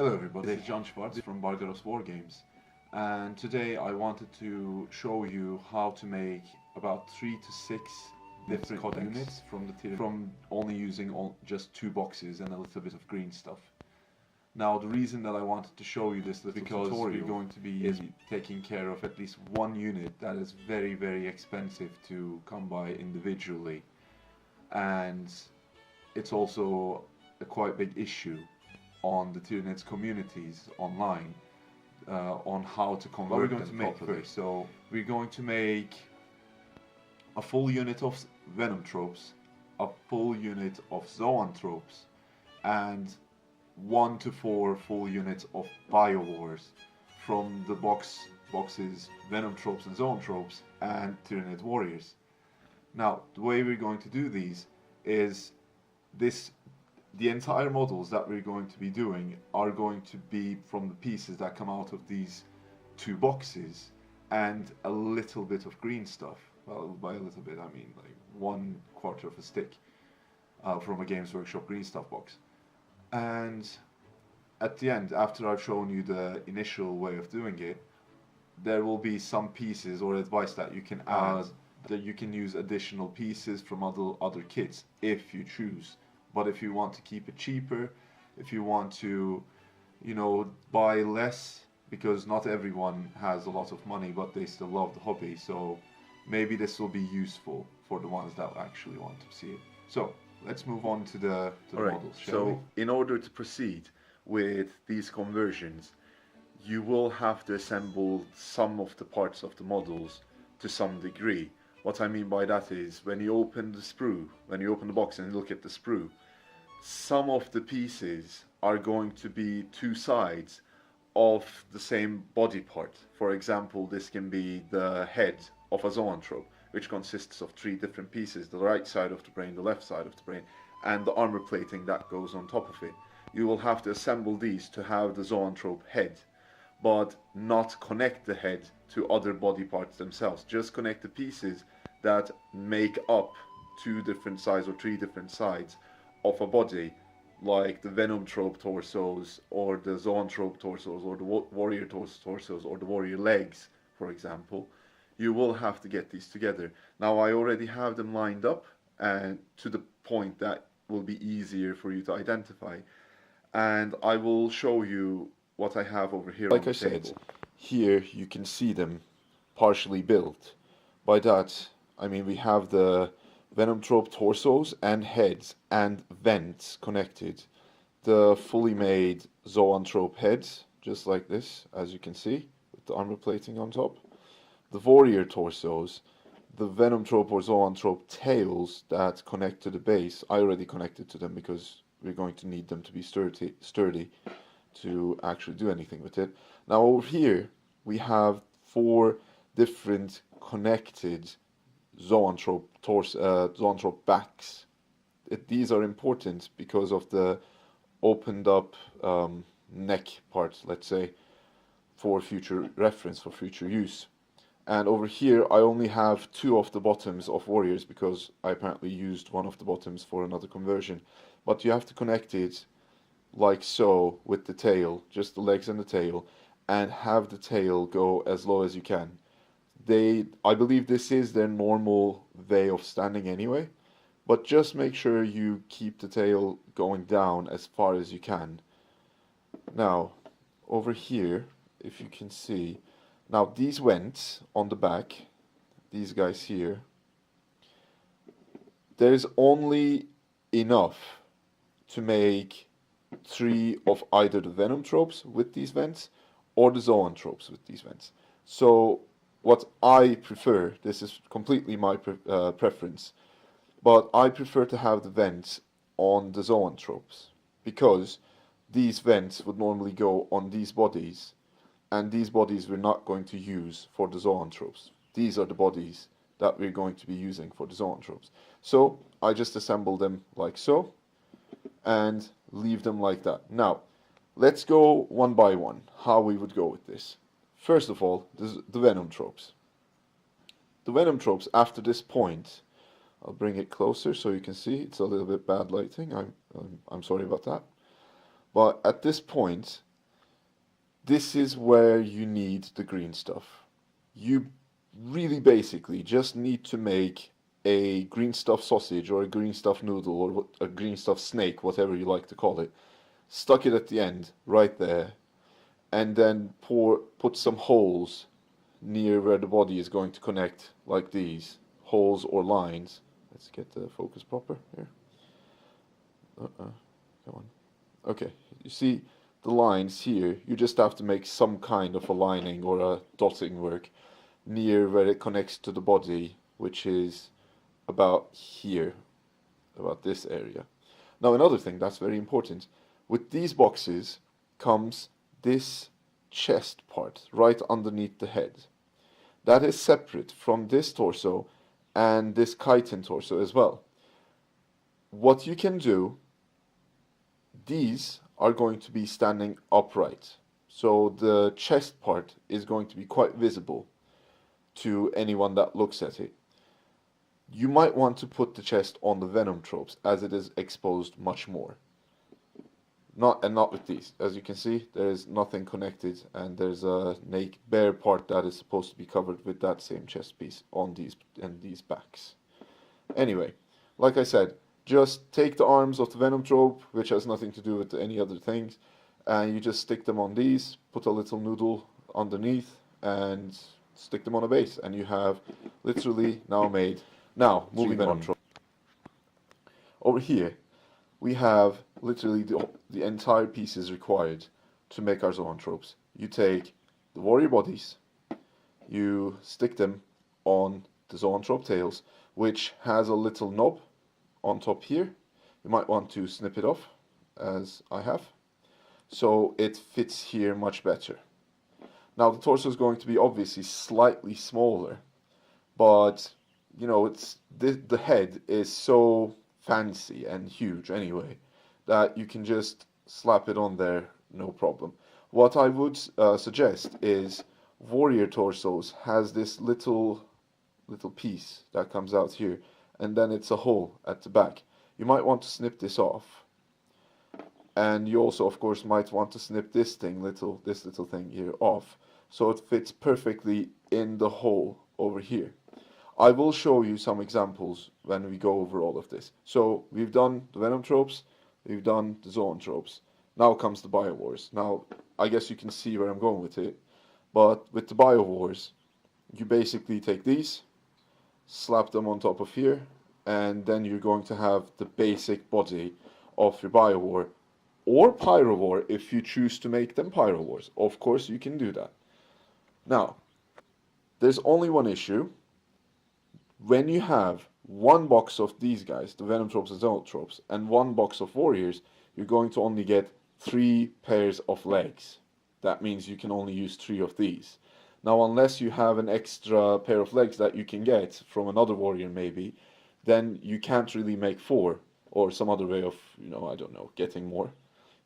Hello everybody, this is John Schwartz from Barbaros War Games, and today I wanted to show you how to make about 3 to 6 different units from the Tyranids, from only using just 2 boxes and a little bit of green stuff. Now the reason that I wanted to show you this little because we're going to be taking care of at least one unit that is very expensive to come by individually, and it's also a quite big issue on the Tyranids communities online on how to convert them properly. So we're going to make a full unit of Venomthropes, a full unit of Zoanthropes, and 1 to 4 full units of Biovores from the boxes Venomthropes and Zoanthropes and Tyranid warriors. Now the way we're going to do these is the entire models that we're going to be doing are going to be from the pieces that come out of these 2 boxes and a little bit of green stuff. Well, by a little bit I mean like 1/4 of a stick from a Games Workshop green stuff box. And at the end, after I've shown you the initial way of doing it, there will be some pieces or advice that you can add, that you can use additional pieces from other kits if you choose. But if you want to keep it cheaper, if you want to, buy less, because not everyone has a lot of money, but they still love the hobby, so maybe this will be useful for the ones that actually want to see it. So let's move on to the models, shall we? So in order to proceed with these conversions, you will have to assemble some of the parts of the models to some degree. What I mean by that is, when you open the box and look at the sprue, some of the pieces are going to be 2 sides of the same body part. For example, this can be the head of a zoanthrope, which consists of 3 different pieces: the right side of the brain, the left side of the brain, and the armor plating that goes on top of it. You will have to assemble these to have the zoanthrope head, but not connect the head to other body parts themselves. Just connect the pieces that make up 2 different sides or 3 different sides of a body, like the Venomthrope torsos, or the Zoanthrope torsos, or the warrior torsos, or the warrior legs, for example. You will have to get these together. Now I already have them lined up, and to the point that will be easier for you to identify. And I will show you what I have over here. Like I said, here you can see them partially built. By that, I mean we have the Venomthrope torsos and heads and vents connected. The fully made Zoanthrope heads, just like this, as you can see, with the armor plating on top. The warrior torsos, the Venomthrope or Zoanthrope tails that connect to the base. I already connected to them because we're going to need them to be sturdy to actually do anything with it. Now over here we have 4 different connected Zoanthrope backs. These are important because of the opened up neck part, let's say, for future reference, for future use. And over here I only have 2 of the bottoms of warriors because I apparently used one of the bottoms for another conversion. But you have to connect it like so with the tail, just the legs and the tail, and have the tail go as low as you can. I believe this is their normal way of standing anyway, but just make sure you keep the tail going down as far as you can. Now, over here, if you can see, now these vents on the back, these guys here, there's only enough to make 3 of either the Venomthropes with these vents or the Zoanthropes with these vents. So what I prefer, this is completely my preference, but I prefer to have the vents on the Zoanthropes because these vents would normally go on these bodies, and these bodies we're not going to use for the Zoanthropes. These are the bodies that we're going to be using for the Zoanthropes. So I just assemble them like so and leave them like that. Now let's go one by one how we would go with this. First of all, the Venomthropes. The Venomthropes, after this point, I'll bring it closer so you can see. It's a little bit bad lighting. I'm sorry about that. But at this point, this is where you need the green stuff. You really basically just need to make a green stuff sausage or a green stuff noodle or a green stuff snake, whatever you like to call it. Stuck it at the end, right there, and then put some holes near where the body is going to connect, like these holes or lines. Let's get the focus proper here. Come on. Okay, you see the lines here. You just have to make some kind of a lining or a dotting work near where it connects to the body, which is about here, about this area. Now, another thing that's very important, with these boxes comes this chest part right underneath the head. That is separate from this torso and this chitin torso as well. What you can do, these are going to be standing upright. So the chest part is going to be quite visible to anyone that looks at it. You might want to put the chest on the Venomthropes as it is exposed much more. Not with these. As you can see, there is nothing connected, and there's a naked bare part that is supposed to be covered with that same chest piece on these backs. Anyway, like I said, just take the arms of the Venomthrope, which has nothing to do with any other things, and you just stick them on these, put a little noodle underneath, and stick them on a base, and you have literally now made. Now, moving on. Over here, we have literally the entire pieces required to make our Zoanthropes. You take the warrior bodies, you stick them on the Zoanthrope tails, which has a little knob on top here. You might want to snip it off, as I have, so it fits here much better. Now, the torso is going to be obviously slightly smaller, but you know, the head is so fancy and huge anyway that you can just slap it on there, no problem. What I would suggest is warrior torsos has this little piece that comes out here, and then it's a hole at the back. You might want to snip this off, and you also of course might want to snip this little thing here off, so it fits perfectly in the hole over here. I will show you some examples when we go over all of this. So we've done the Venomthropes, we've done the Zoanthropes. Now comes the Biovores. Now, I guess you can see where I'm going with it, but with the Biovores, you basically take these, slap them on top of here, and then you're going to have the basic body of your Biovore, or Pyrovore if you choose to make them Pyrovores. Of course, you can do that. Now, there's only one issue. When you have one box of these guys, the Venomthropes and Zoanthropes, and one box of warriors, you're going to only get 3 pairs of legs. That means you can only use 3 of these. Now, unless you have an extra pair of legs that you can get from another warrior maybe, then you can't really make 4, or some other way of, I don't know, getting more.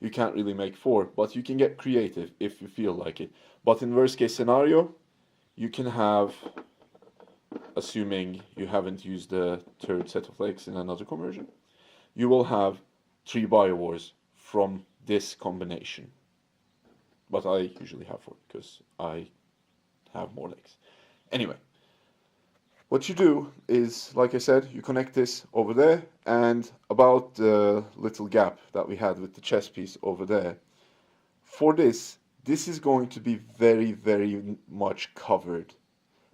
You can't really make 4, but you can get creative if you feel like it. But in worst case scenario, you can have, assuming you haven't used the 3rd set of legs in another conversion, you will have 3 Biovores from this combination. But I usually have 4 because I have more legs. Anyway, what you do is, like I said, you connect this over there, and about the little gap that we had with the chest piece over there. For this is going to be very, very much covered,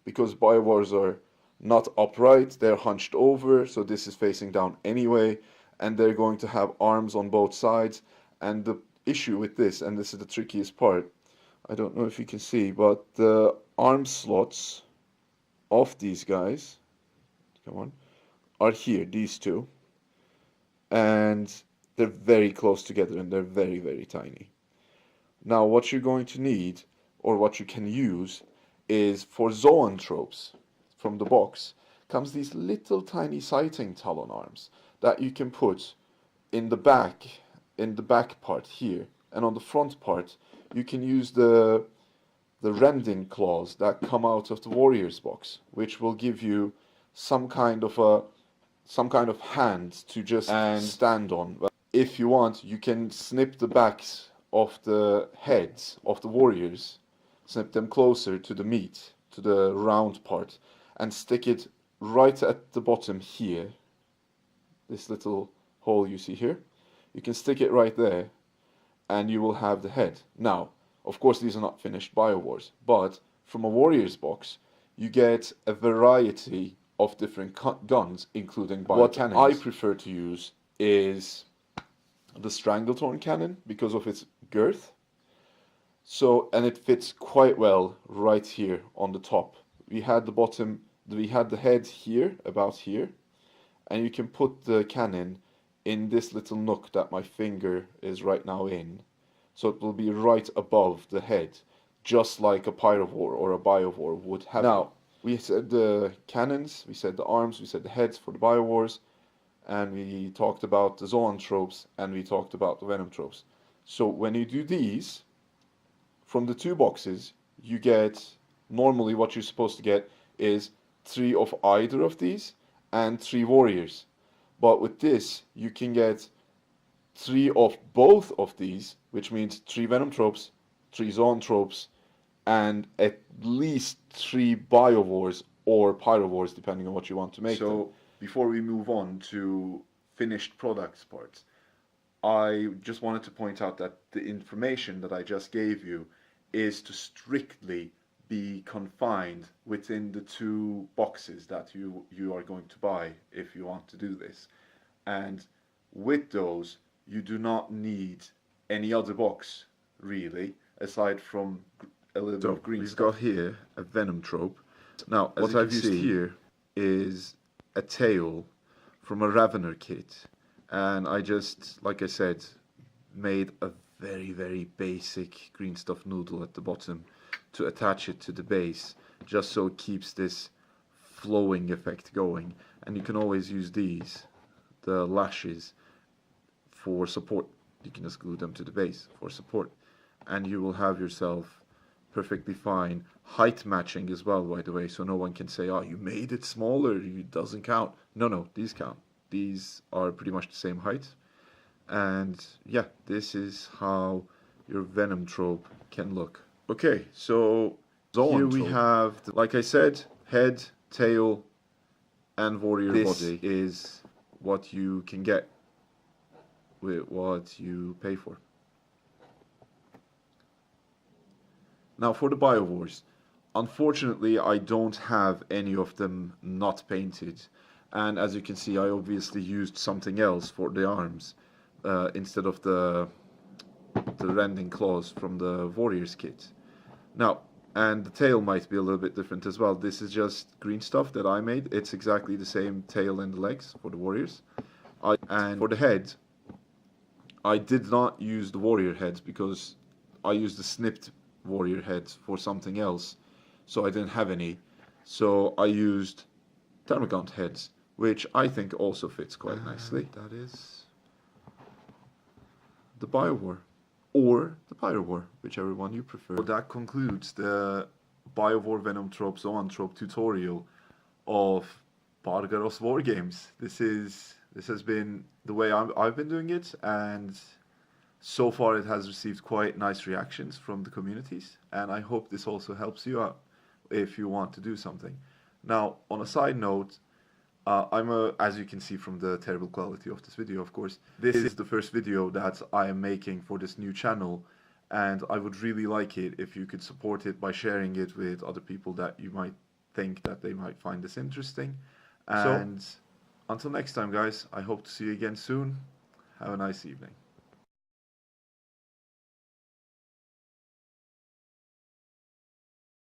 because Biovores are not upright, they're hunched over, so this is facing down anyway, and they're going to have arms on both sides. And the issue with this, and this is the trickiest part, I don't know if you can see, but the arm slots of these guys, come on, are here, these two, and they're very close together, and they're very, very tiny. Now, what you're going to need, or what you can use, is for Zoanthropes, from the box, comes these little tiny sighting talon arms that you can put in the back part here, and on the front part, you can use the rending claws that come out of the warrior's box, which will give you some kind of hand to just stand on. If you want, you can snip the backs of the heads of the warriors, snip them closer to the meat, to the round part, and stick it right at the bottom here. This little hole you see here. You can stick it right there, and you will have the head. Now, of course, these are not finished Biovores, but from a warrior's box, you get a variety of different guns, including biocannons. What I prefer to use is the Stranglethorn cannon because of its girth. So, and it fits quite well right here on the top. We had the head here, about here, and you can put the cannon in this little nook that my finger is right now in. So it will be right above the head, just like a Pyrovore or a Biovore would have. Now, we said the cannons, we said the arms, we said the heads for the Biovores, and we talked about the Zoanthropes, and we talked about the Venomthropes. So when you do these, from the two boxes, you get, normally what you're supposed to get is 3 of either of these and 3 warriors. But with this, you can get 3 of both of these, which means 3 Venomthropes, 3 Zoanthropes, and at least 3 Biovores or Pyrovores, depending on what you want to make them. So, before we move on to finished products parts, I just wanted to point out that the information that I just gave you is to strictly be confined within the 2 boxes that you are going to buy if you want to do this. And with those, you do not need any other box, really, aside from a little bit of green we've stuff. got here a Venomthrope. Now, As what you I've can used see, here is a tail from a Ravener kit, and I just, like I said, made a very, very basic green stuff noodle at the bottom to attach it to the base, just so it keeps this flowing effect going. And you can always use these, the lashes, for support. You can just glue them to the base for support, and you will have yourself perfectly fine height matching as well, by the way, so no one can say, oh, you made it smaller, it doesn't count. No, these count. These are pretty much the same height. And yeah, this is how your Venomthrope can look. Okay, so here we have, like I said, head, tail, and warrior body is what you can get with what you pay for. Now for the Biovores, unfortunately I don't have any of them not painted, and as you can see I obviously used something else for the arms instead of the rending claws from the warriors kit. Now, and the tail might be a little bit different as well. This is just green stuff that I made. It's exactly the same tail and the legs for the warriors. And for the head, I did not use the warrior heads because I used the snipped warrior heads for something else, so I didn't have any. So I used Termagant heads, which I think also fits quite nicely. That is the Biovore, or the Pyrovore, whichever one you prefer. So that concludes the Biovore Venomthrope Zoanthrope tutorial of Barbaros War Games. This has been the way I've been doing it, and so far it has received quite nice reactions from the communities, and I hope this also helps you out if you want to do something. Now, on a side note, as you can see from the terrible quality of this video, of course, this is the first video that I am making for this new channel, and I would really like it if you could support it by sharing it with other people that you might think that they might find this interesting. And until next time, guys, I hope to see you again soon. Have a nice evening.